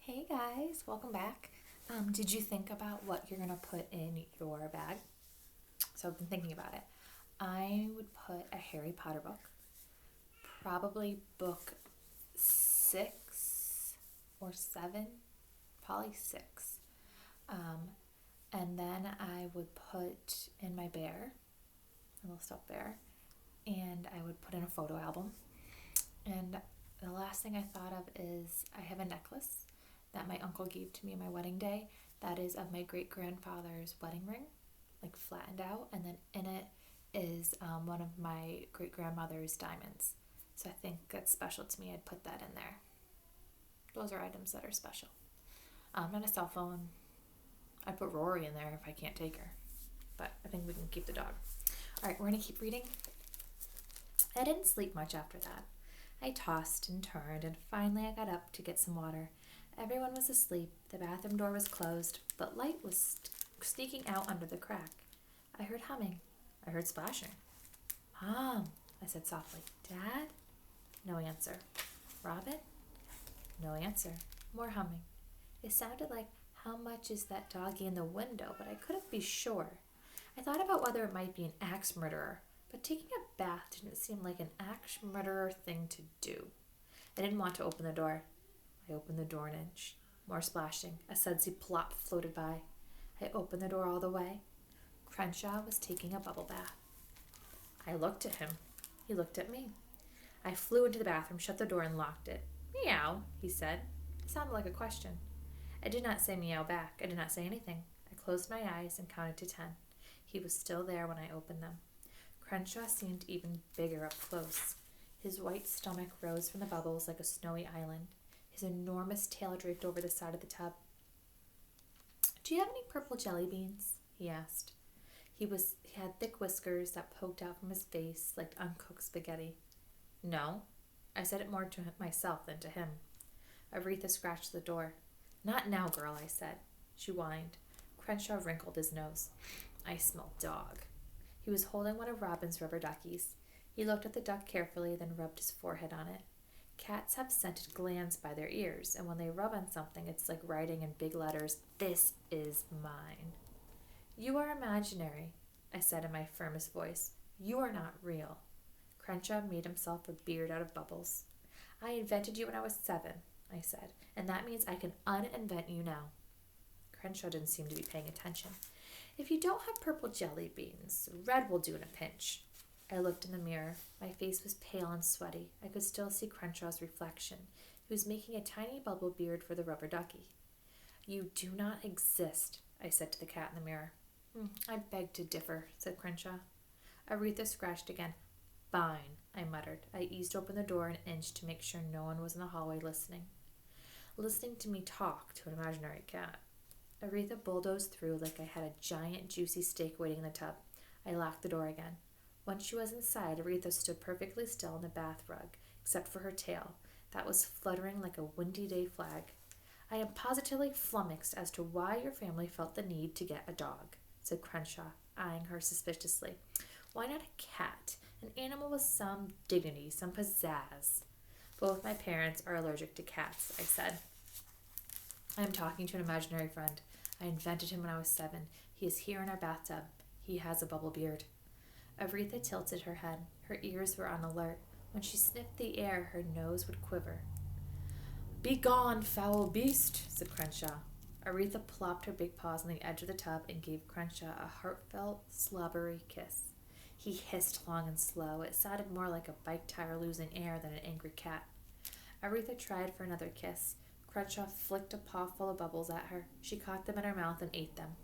Hey guys, welcome back. Did you think about what you're gonna put in your bag? So I've been thinking about it. I would put a Harry Potter book, probably book 6 or 7, probably 6. Um, and then I would put in my bear, a little stuffed bear, and I would put in a photo album. And the last thing I thought of is I have a necklace that my uncle gave to me on my wedding day that is of my great grandfather's wedding ring, like flattened out, and then in it is one of my great grandmother's diamonds. So I think that's special to me. I'd put that in there. Those are items that are special. And a cell phone. I'd put Rory in there if I can't take her, but I think we can keep the dog. All right, we're gonna keep reading. I didn't sleep much after that. I tossed and turned, and finally I got up to get some water. Everyone was asleep, the bathroom door was closed, but light was sneaking out under the crack. I heard humming. I heard splashing. Mom, I said softly. Dad? No answer. Robin? No answer. More humming. It sounded like, how much is that doggy in the window, but I couldn't be sure. I thought about whether it might be an axe murderer, but taking a bath didn't seem like an axe murderer thing to do. I didn't want to open the door. I opened the door an inch. More splashing. A sudsy plop floated by. I opened the door all the way. Crenshaw was taking a bubble bath. I looked at him. He looked at me. I flew into the bathroom, shut the door, and locked it. Meow, he said. It sounded like a question. I did not say meow back. I did not say anything. I closed my eyes and counted to 10. He was still there when I opened them. Crenshaw seemed even bigger up close. His white stomach rose from the bubbles like a snowy island. His enormous tail draped over the side of the tub. Do you have any purple jelly beans? He asked. He had thick whiskers that poked out from his face like uncooked spaghetti. No. I said it more to myself than to him. Aretha scratched the door. Not now, girl, I said. She whined. Crenshaw wrinkled his nose. I smell dog. He was holding one of Robin's rubber duckies. He looked at the duck carefully, then rubbed his forehead on it. Cats have scented glands by their ears, and when they rub on something, it's like writing in big letters, "This is mine." You are imaginary, I said in my firmest voice. You are not real. Crenshaw made himself a beard out of bubbles. I invented you when I was 7, I said, and that means I can uninvent you now. Crenshaw didn't seem to be paying attention. If you don't have purple jelly beans, red will do in a pinch. I looked in the mirror. My face was pale and sweaty. I could still see Crenshaw's reflection. He was making a tiny bubble beard for the rubber ducky. You do not exist, I said to the cat in the mirror. I beg to differ, said Crenshaw. Aretha scratched again. Fine, I muttered. I eased open the door an inch to make sure no one was in the hallway listening. Listening to me talk to an imaginary cat. Aretha bulldozed through like I had a giant, juicy steak waiting in the tub. I locked the door again. Once she was inside, Aretha stood perfectly still on the bath rug, except for her tail. That was fluttering like a windy day flag. I am positively flummoxed as to why your family felt the need to get a dog, said Crenshaw, eyeing her suspiciously. Why not a cat? An animal with some dignity, some pizzazz. Both my parents are allergic to cats, I said. I am talking to an imaginary friend. I invented him when I was 7. He is here in our bathtub. He has a bubble beard. Aretha tilted her head. Her ears were on alert. When she sniffed the air, her nose would quiver. Begone, foul beast, said Crenshaw. Aretha plopped her big paws on the edge of the tub and gave Crenshaw a heartfelt, slobbery kiss. He hissed long and slow. It sounded more like a bike tire losing air than an angry cat. Aretha tried for another kiss. Crenshaw flicked a paw full of bubbles at her. She caught them in her mouth and ate them.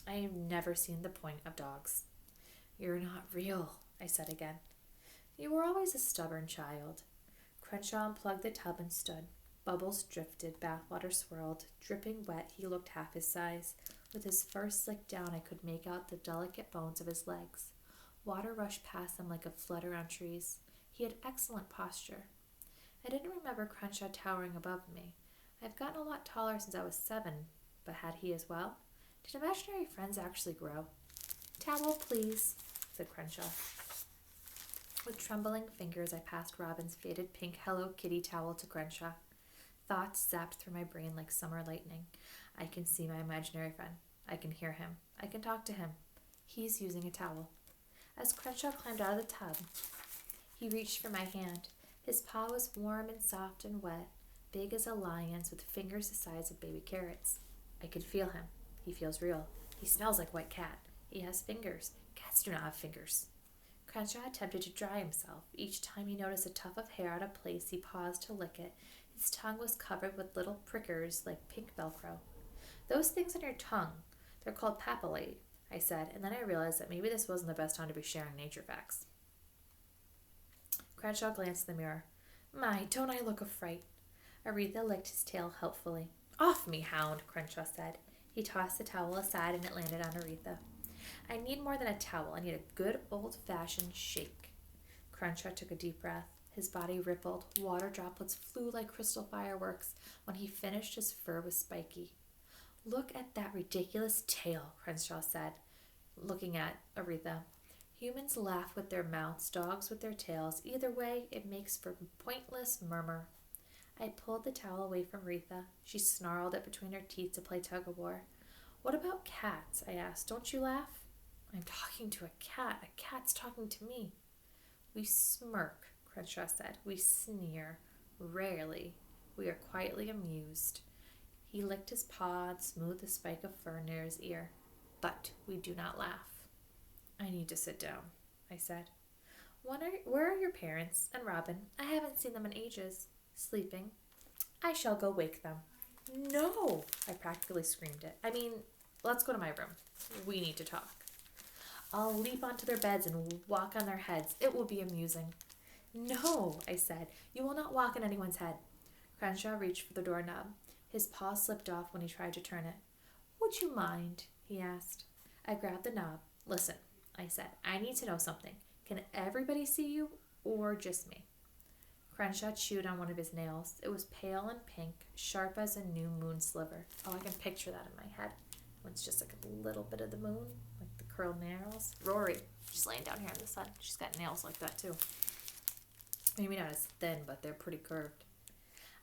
I have never seen the point of dogs. You're not real, I said again. You were always a stubborn child. Crenshaw unplugged the tub and stood. Bubbles drifted, bathwater swirled. Dripping wet, he looked half his size. With his fur slicked down, I could make out the delicate bones of his legs. Water rushed past them like a flood around trees. He had excellent posture. I didn't remember Crenshaw towering above me. I've gotten a lot taller since I was 7, but had he as well? Did imaginary friends actually grow? Towel, please, said Crenshaw. With trembling fingers, I passed Robin's faded pink Hello Kitty towel to Crenshaw. Thoughts zapped through my brain like summer lightning. I can see my imaginary friend. I can hear him. I can talk to him. He's using a towel. As Crenshaw climbed out of the tub, he reached for my hand. His paw was warm and soft and wet, big as a lion's with fingers the size of baby carrots. I could feel him. He feels real. He smells like white cat. He has fingers. Cats do not have fingers. Crenshaw attempted to dry himself. Each time he noticed a tuft of hair out of place, he paused to lick it. His tongue was covered with little prickers like pink Velcro. Those things on your tongue, they're called papillae, I said, and then I realized that maybe this wasn't the best time to be sharing nature facts. Crenshaw glanced in the mirror. My, don't I look a fright? Aretha licked his tail helpfully. Off me, hound, Crenshaw said. He tossed the towel aside and it landed on Aretha. I need more than a towel. I need a good old-fashioned shake. Crenshaw took a deep breath. His body rippled. Water droplets flew like crystal fireworks. When he finished, his fur was spiky. Look at that ridiculous tail, Crenshaw said, looking at Aretha. Humans laugh with their mouths, dogs with their tails. Either way, it makes for a pointless murmur. I pulled the towel away from Aretha. She snarled it between her teeth to play tug-of-war. What about cats? I asked. Don't you laugh? I'm talking to a cat. A cat's talking to me. We smirk, Crenshaw said. We sneer. Rarely. We are quietly amused. He licked his paw and smoothed the spike of fur near his ear. But we do not laugh. I need to sit down, I said. Where are your parents and Robin? I haven't seen them in ages. Sleeping. I shall go wake them. No, I practically screamed it. I mean, let's go to my room. We need to talk. I'll leap onto their beds and walk on their heads. It will be amusing. No, I said. You will not walk on anyone's head. Crenshaw reached for the doorknob. His paw slipped off when he tried to turn it. Would you mind? He asked. I grabbed the knob. Listen, I said. I need to know something. Can everybody see you or just me? Crenshaw chewed on one of his nails. It was pale and pink, sharp as a new moon sliver. Oh, I can picture that in my head. It's just like a little bit of the moon, like the curled nails. Rory, she's laying down here in the sun. She's got nails like that too. Maybe not as thin, but they're pretty curved.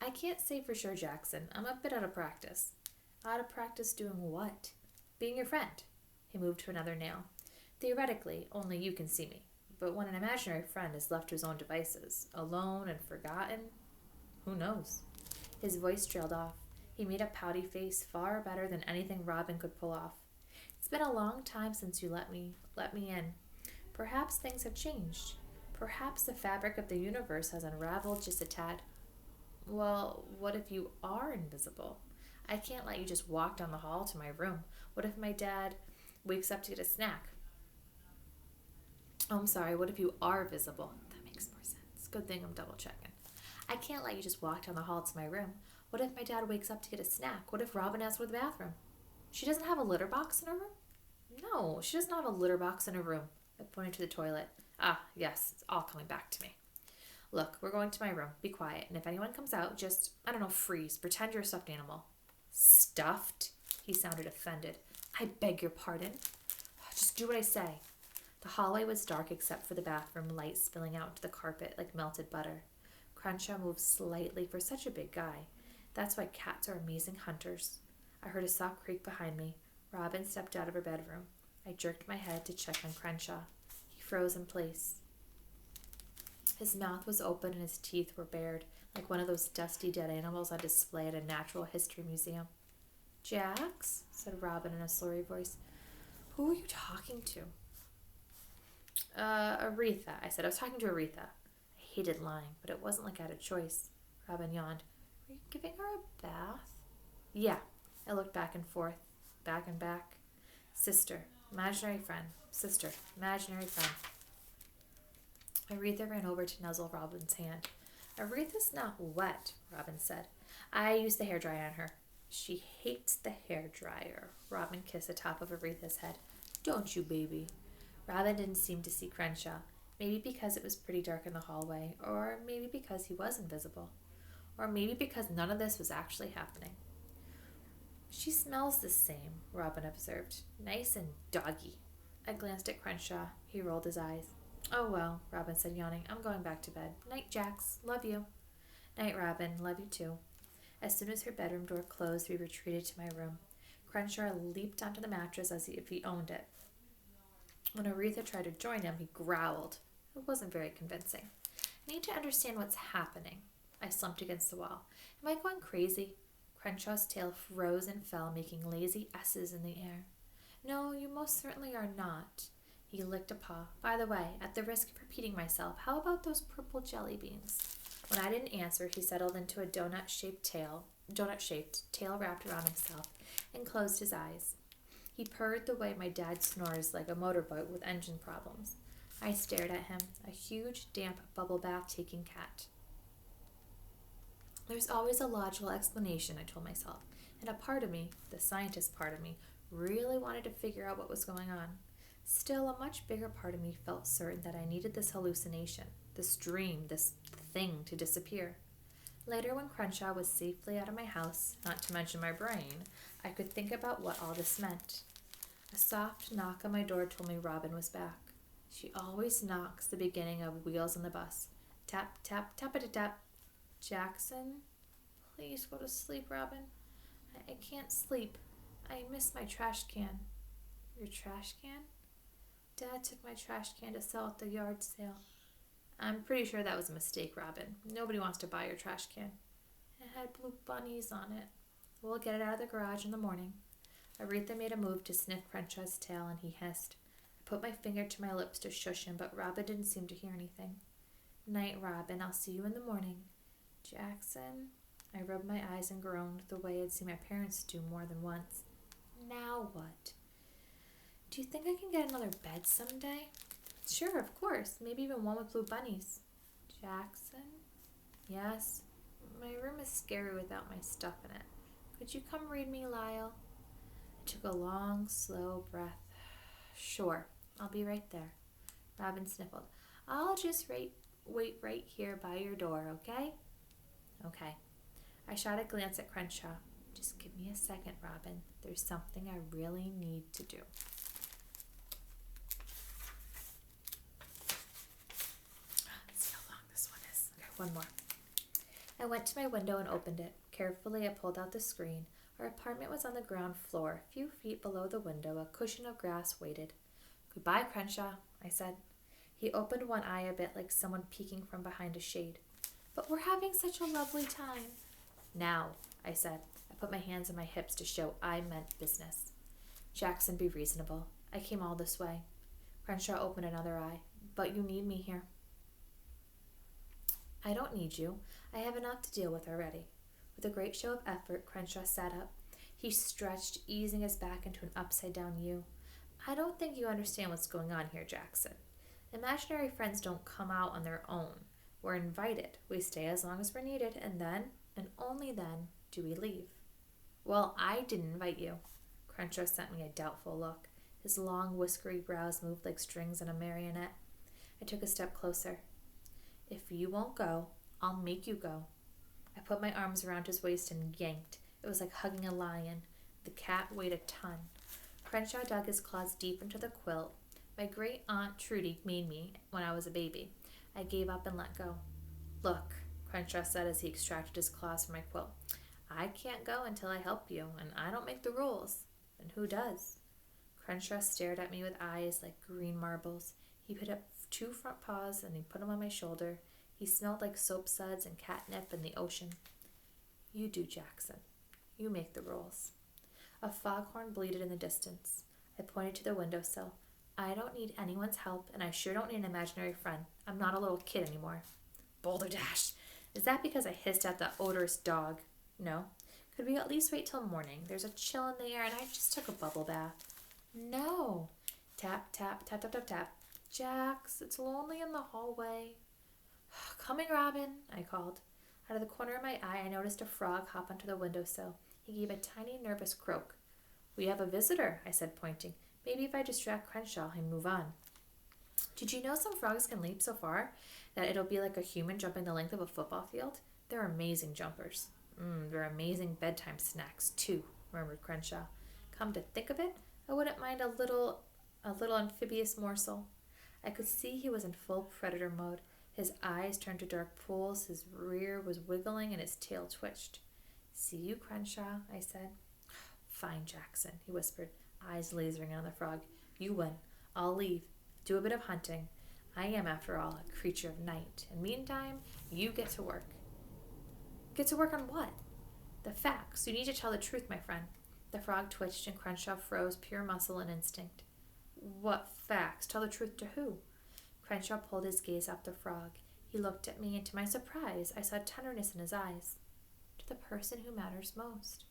I can't say for sure, Jackson. I'm a bit out of practice. Out of practice doing what? Being your friend. He moved to another nail. Theoretically, only you can see me. But when an imaginary friend is left to his own devices, alone and forgotten, who knows? His voice trailed off. He made a pouty face far better than anything Robin could pull off. It's been a long time since you let me in. Perhaps things have changed. Perhaps the fabric of the universe has unraveled just a tad. Well, what if you are invisible? I can't let you just walk down the hall to my room. What if my dad wakes up to get a snack? Oh, I'm sorry, what if you are visible? That makes more sense. Good thing I'm double checking. I can't let you just walk down the hall to my room. What if my dad wakes up to get a snack? What if Robin asks for the bathroom? She doesn't have a litter box in her room? No, she doesn't have a litter box in her room. I pointed to the toilet. Ah, yes, it's all coming back to me. Look, we're going to my room. Be quiet. And if anyone comes out, just, I don't know, freeze. Pretend you're a stuffed animal. Stuffed? He sounded offended. I beg your pardon. Just do what I say. The hallway was dark except for the bathroom light spilling out to the carpet like melted butter. Crenshaw moved slightly for such a big guy. That's why cats are amazing hunters. I heard a soft creak behind me. Robin stepped out of her bedroom. I jerked my head to check on Crenshaw. He froze in place. His mouth was open and his teeth were bared, like one of those dusty dead animals on display at a natural history museum. Jax, said Robin in a slurry voice. Who are you talking to? Aretha, I said. I was talking to Aretha. I hated lying, but it wasn't like I had a choice. Robin yawned. Were you giving her a bath? Yeah. I looked back and forth, back and back. Sister, imaginary friend. Sister, imaginary friend. Aretha ran over to nuzzle Robin's hand. Aretha's not wet, Robin said. I used the hairdryer on her. She hates the hairdryer. Robin kissed the top of Aretha's head. Don't you, baby? Robin didn't seem to see Crenshaw. Maybe because it was pretty dark in the hallway, or maybe because he was invisible, or maybe because none of this was actually happening. She smells the same, Robin observed. Nice and doggy. I glanced at Crenshaw. He rolled his eyes. Oh well, Robin said, yawning. I'm going back to bed. Night, Jax. Love you. Night, Robin. Love you too. As soon as her bedroom door closed, we retreated to my room. Crenshaw leaped onto the mattress as if he owned it. When Aretha tried to join him, he growled. It wasn't very convincing. I need to understand what's happening. I slumped against the wall. Am I going crazy? Crenshaw's tail rose and fell, making lazy S's in the air. No, you most certainly are not. He licked a paw. By the way, at the risk of repeating myself, how about those purple jelly beans? When I didn't answer, he settled into a donut-shaped tail wrapped around himself, and closed his eyes. He purred the way my dad snores like a motorboat with engine problems. I stared at him, a huge, damp, bubble bath-taking cat. There's always a logical explanation, I told myself, and a part of me, the scientist part of me, really wanted to figure out what was going on. Still, a much bigger part of me felt certain that I needed this hallucination, this dream, this thing to disappear. Later, when Crenshaw was safely out of my house, not to mention my brain, I could think about what all this meant. A soft knock on my door told me Robin was back. She always knocks the beginning of Wheels on the Bus. Tap, tap, tap-a-tap. Jackson? Please go to sleep, Robin. I can't sleep. I miss my trash can. Your trash can? Dad took my trash can to sell at the yard sale. I'm pretty sure that was a mistake, Robin. Nobody wants to buy your trash can. It had blue bunnies on it. We'll get it out of the garage in the morning. Aretha made a move to sniff Crenshaw's tail, and he hissed. I put my finger to my lips to shush him, but Robin didn't seem to hear anything. Night, Robin. I'll see you in the morning. Jackson? I rubbed my eyes and groaned the way I'd seen my parents do more than once. Now what? Do you think I can get another bed someday? Sure, of course. Maybe even one with blue bunnies. Jackson? Yes? My room is scary without my stuff in it. Could you come read me, Lyle? I took a long, slow breath. Sure, I'll be right there. Robin sniffled. I'll just wait right here by your door, okay? Okay. I shot a glance at Crenshaw. Just give me a second, Robin. There's something I really need to do. Let's see how long this one is. Okay, one more. I went to my window and opened it. Carefully, I pulled out the screen. Our apartment was on the ground floor. A few feet below the window, a cushion of grass waited. Goodbye, Crenshaw, I said. He opened one eye a bit like someone peeking from behind a shade. But we're having such a lovely time. Now, I said. I put my hands on my hips to show I meant business. Jackson, be reasonable. I came all this way. Crenshaw opened another eye. But you need me here. I don't need you. I have enough to deal with already. With a great show of effort, Crenshaw sat up. He stretched, easing his back into an upside-down U. I don't think you understand what's going on here, Jackson. Imaginary friends don't come out on their own. We're invited. We stay as long as we're needed, and then, and only then, do we leave. Well, I didn't invite you. Crenshaw sent me a doubtful look. His long, whiskery brows moved like strings on a marionette. I took a step closer. If you won't go, I'll make you go. I put my arms around his waist and yanked. It was like hugging a lion. The cat weighed a ton. Crenshaw dug his claws deep into the quilt. My great aunt Trudy made me when I was a baby. I gave up and let go. Look, Crenshaw said as he extracted his claws from my quilt. I can't go until I help you, and I don't make the rules. And who does? Crenshaw stared at me with eyes like green marbles. He put up two front paws and he put them on my shoulder. He smelled like soap suds and catnip in the ocean. You do, Jackson. You make the rules. A foghorn bleated in the distance. I pointed to the windowsill. I don't need anyone's help, and I sure don't need an imaginary friend. I'm not a little kid anymore. Boulder Dash. Is that because I hissed at the odorous dog? No. Could we at least wait till morning? There's a chill in the air, and I just took a bubble bath. No. Tap, tap, tap, tap, tap, tap. Jax, it's lonely in the hallway. Coming, Robin, I called. Out of the corner of my eye, I noticed a frog hop onto the windowsill. He gave a tiny, nervous croak. We have a visitor, I said, pointing. Maybe if I distract Crenshaw, he'll move on. Did you know some frogs can leap so far that it'll be like a human jumping the length of a football field? They're amazing jumpers. They're amazing bedtime snacks, too, murmured Crenshaw. Come to think of it, I wouldn't mind a little amphibious morsel. I could see he was in full predator mode. His eyes turned to dark pools, his rear was wiggling, and his tail twitched. See you, Crenshaw, I said. Fine, Jackson, he whispered, eyes lasering on the frog. You win. I'll leave. Do a bit of hunting. I am, after all, a creature of night. And meantime, you get to work. Get to work on what? The facts. You need to tell the truth, my friend. The frog twitched and Crenshaw froze, pure muscle and instinct. What facts? Tell the truth to who? Crenshaw pulled his gaze off the frog. He looked at me, and to my surprise, I saw tenderness in his eyes. To the person who matters most.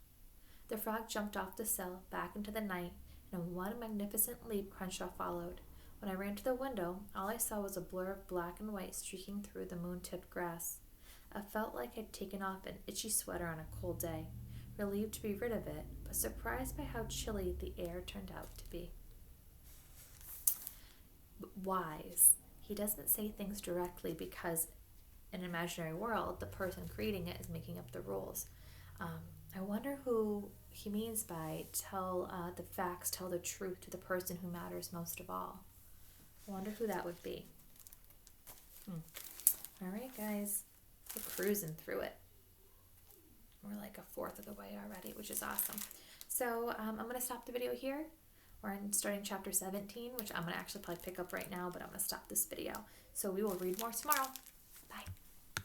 The frog jumped off the sill, back into the night, and in one magnificent leap Crenshaw followed. When I ran to the window, all I saw was a blur of black and white streaking through the moon-tipped grass. I felt like I'd taken off an itchy sweater on a cold day, relieved to be rid of it, but surprised by how chilly the air turned out to be. Wise. He doesn't say things directly because in an imaginary world, the person creating it is making up the rules. I wonder who he means by tell the facts, tell the truth to the person who matters most of all. I wonder who that would be. All right, guys. We're cruising through it. We're like a fourth of the way already, which is awesome. So I'm going to stop the video here. We're starting chapter 17, which I'm going to actually probably pick up right now, but I'm going to stop this video. So we will read more tomorrow. Bye.